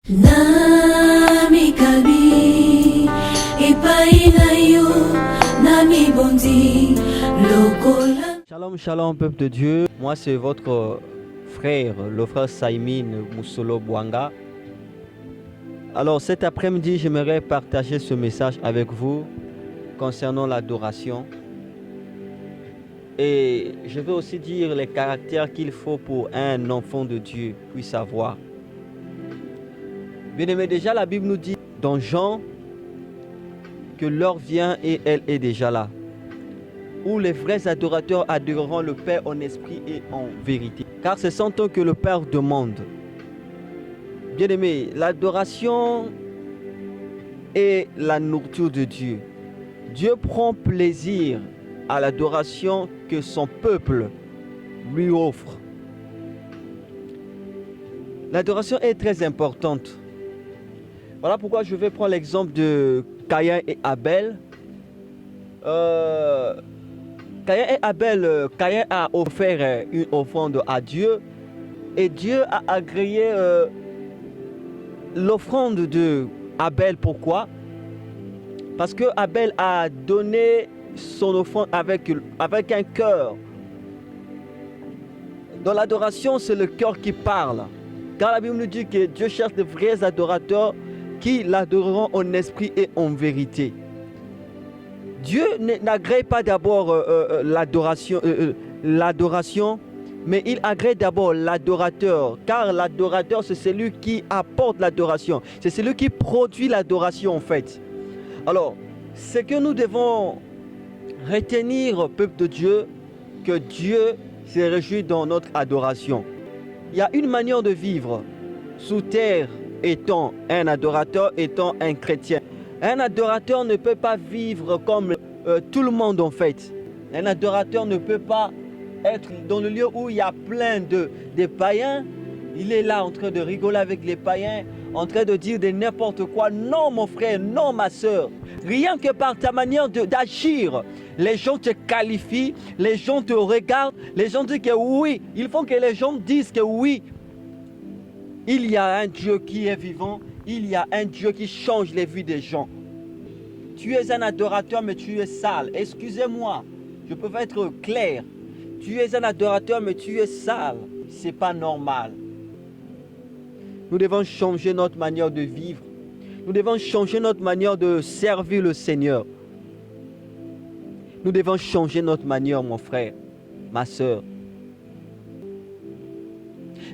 Nami kabi ipainayo nami bondi lokola. Shalom, shalom peuple de Dieu. Moi c'est votre frère, le frère Saïmine Moussolo Bouanga. Alors cet après-midi, j'aimerais partager ce message avec vous concernant l'adoration. Et je veux aussi dire les caractères qu'il faut pour un enfant de Dieu puisse avoir. Bien aimé, déjà la Bible nous dit dans Jean que l'heure vient et elle est déjà là, où les vrais adorateurs adoreront le Père en esprit et en vérité. Car c'est sans temps que le Père demande. Bien aimé, l'adoration est la nourriture de Dieu. Dieu prend plaisir à l'adoration que son peuple lui offre. L'adoration est très importante. Voilà pourquoi je vais prendre l'exemple de Caïn et Abel. Caïn a offert une offrande à Dieu et Dieu a agréé l'offrande de Abel. Pourquoi? Parce que Abel a donné son offrande avec un cœur. Dans l'adoration, c'est le cœur qui parle. Car la Bible nous dit que Dieu cherche de vrais adorateurs qui l'adoreront en esprit et en vérité. Dieu n'agrée pas d'abord l'adoration, mais il agrée d'abord l'adorateur. Car l'adorateur, c'est celui qui apporte l'adoration. C'est celui qui produit l'adoration en fait. Alors, c'est que nous devons retenir, peuple de Dieu, que Dieu se réjouit dans notre adoration. Il y a une manière de vivre sous terre étant un adorateur, étant un chrétien. Un adorateur ne peut pas vivre comme tout le monde en fait. Un adorateur ne peut pas être dans le lieu où il y a plein de païens. Il est là en train de rigoler avec les païens, en train de dire de n'importe quoi. Non mon frère, non ma soeur. Rien que par ta manière d'agir, les gens te qualifient, les gens te regardent, les gens disent que oui. Il faut que les gens disent que oui. Il y a un Dieu qui est vivant, il y a un Dieu qui change les vies des gens. Tu es un adorateur mais tu es sale. Excusez-moi, je peux être clair. Tu es un adorateur mais tu es sale. C'est pas normal. Nous devons changer notre manière de vivre. Nous devons changer notre manière de servir le Seigneur. Nous devons changer notre manière, mon frère, ma soeur.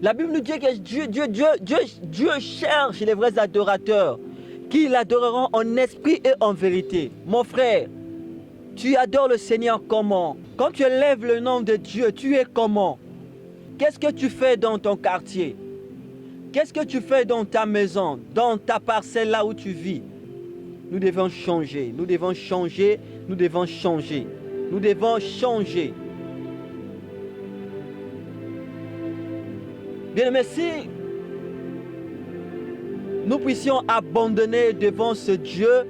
La Bible nous dit que Dieu cherche les vrais adorateurs qui l'adoreront en esprit et en vérité. Mon frère, tu adores le Seigneur comment? Quand tu élèves le nom de Dieu, tu es comment? Qu'est-ce que tu fais dans ton quartier? Qu'est-ce que tu fais dans ta maison, dans ta parcelle là où tu vis? Nous devons changer, nous devons changer, nous devons changer, nous devons changer. Bien aimé, si nous puissions abandonner devant ce Dieu,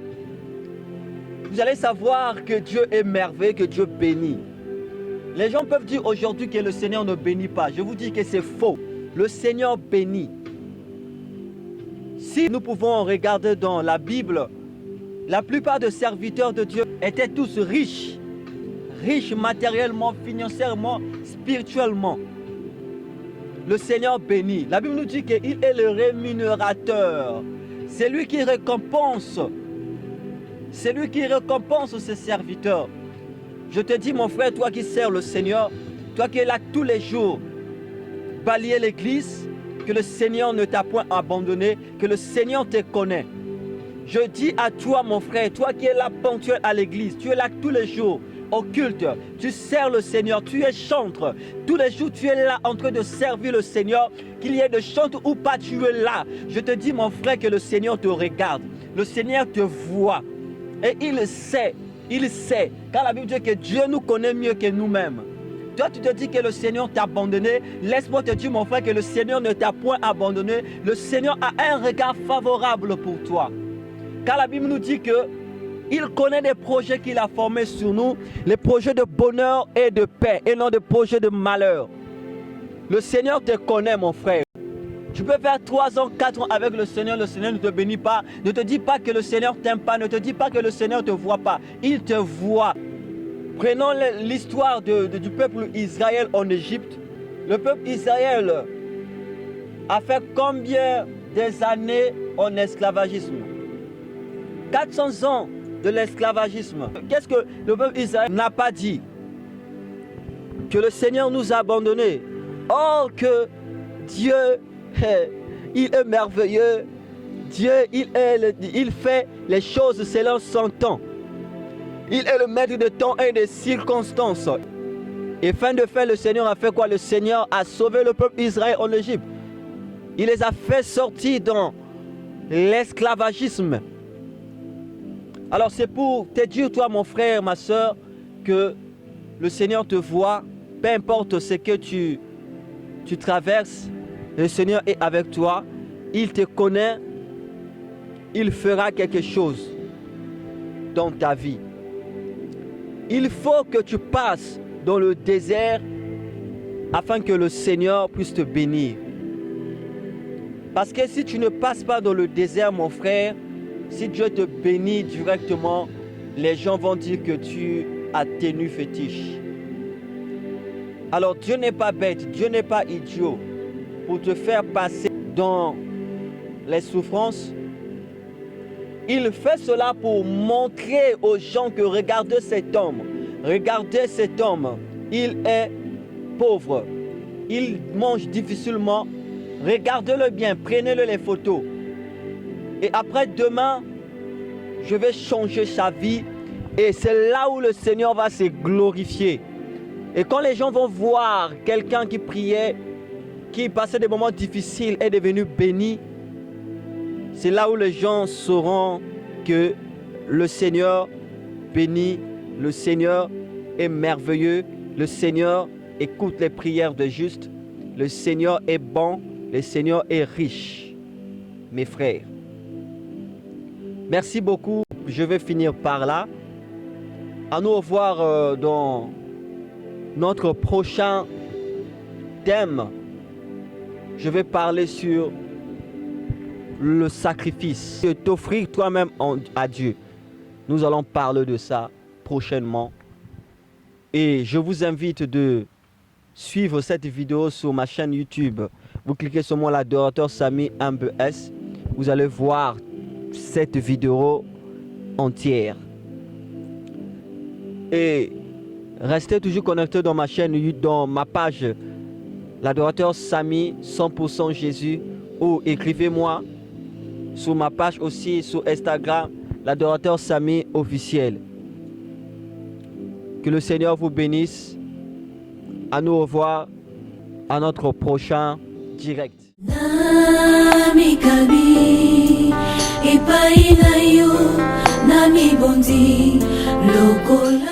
vous allez savoir que Dieu est merveilleux, que Dieu bénit. Les gens peuvent dire aujourd'hui que le Seigneur ne bénit pas. Je vous dis que c'est faux. Le Seigneur bénit. Si nous pouvons regarder dans la Bible, la plupart des serviteurs de Dieu étaient tous riches. Riches matériellement, financièrement, spirituellement. Le Seigneur bénit. La Bible nous dit qu'il est le rémunérateur. C'est lui qui récompense. C'est lui qui récompense ses serviteurs. Je te dis mon frère, toi qui sers le Seigneur, toi qui es là tous les jours, balayer l'église, que le Seigneur ne t'a point abandonné, que le Seigneur te connaît. Je dis à toi mon frère, toi qui es là ponctuel à l'église, tu es là tous les jours, au culte, tu sers le Seigneur, tu es chantre. Tous les jours, tu es là en train de servir le Seigneur, qu'il y ait de chantre ou pas, tu es là. Je te dis, mon frère, que le Seigneur te regarde. Le Seigneur te voit. Et il sait, car la Bible dit que Dieu nous connaît mieux que nous-mêmes. Toi, tu te dis que le Seigneur t'a abandonné. Laisse-moi te dire, mon frère, que le Seigneur ne t'a point abandonné. Le Seigneur a un regard favorable pour toi. Car la Bible nous dit que il connaît des projets qu'il a formés sur nous, les projets de bonheur et de paix, et non des projets de malheur. Le Seigneur te connaît, mon frère. Tu peux faire 3 ans, 4 ans avec le Seigneur ne te bénit pas. Ne te dis pas que le Seigneur t'aime pas. Ne te dis pas que le Seigneur ne te voit pas. Il te voit. Prenons l'histoire du peuple Israël en Égypte. Le peuple Israël a fait combien des années en esclavagisme? 400 ans de l'esclavagisme. Qu'est-ce que le peuple Israël n'a pas dit? Que le Seigneur nous a abandonnés. Or que Dieu, il est merveilleux. Dieu, il fait les choses selon son temps. Il est le maître de temps et des circonstances. Et fin de fait, le Seigneur a fait quoi? Le Seigneur a sauvé le peuple Israël en Égypte. Il les a fait sortir dans l'esclavagisme. Alors c'est pour te dire, toi mon frère, ma soeur, que le Seigneur te voit, peu importe ce que tu traverses, le Seigneur est avec toi, il te connaît, il fera quelque chose dans ta vie. Il faut que tu passes dans le désert afin que le Seigneur puisse te bénir. Parce que si tu ne passes pas dans le désert, mon frère, si Dieu te bénit directement, les gens vont dire que tu as tenu fétiche. Alors Dieu n'est pas bête, Dieu n'est pas idiot pour te faire passer dans les souffrances. Il fait cela pour montrer aux gens que regardez cet homme, il est pauvre, il mange difficilement, regardez-le bien, prenez-le les photos. Et après demain, je vais changer sa vie et c'est là où le Seigneur va se glorifier. Et quand les gens vont voir quelqu'un qui priait, qui passait des moments difficiles, est devenu béni, c'est là où les gens sauront que le Seigneur bénit, le Seigneur est merveilleux, le Seigneur écoute les prières des justes, le Seigneur est bon, le Seigneur est riche. Mes frères, merci beaucoup. Je vais finir par là. À nous revoir dans notre prochain thème. Je vais parler sur le sacrifice. T'offrir toi-même à Dieu. Nous allons parler de ça prochainement. Et je vous invite de suivre cette vidéo sur ma chaîne YouTube. Vous cliquez sur moi, l'adorateur Samy MBS. Vous allez voir cette vidéo entière. Et restez toujours connectés dans ma chaîne, dans ma page l'adorateur Samy 100% Jésus, ou écrivez-moi sur ma page aussi sur Instagram, l'adorateur Samy officiel. Que le Seigneur vous bénisse. À nous revoir à notre prochain direct. Nami kabi epai na yo nami bondi lokola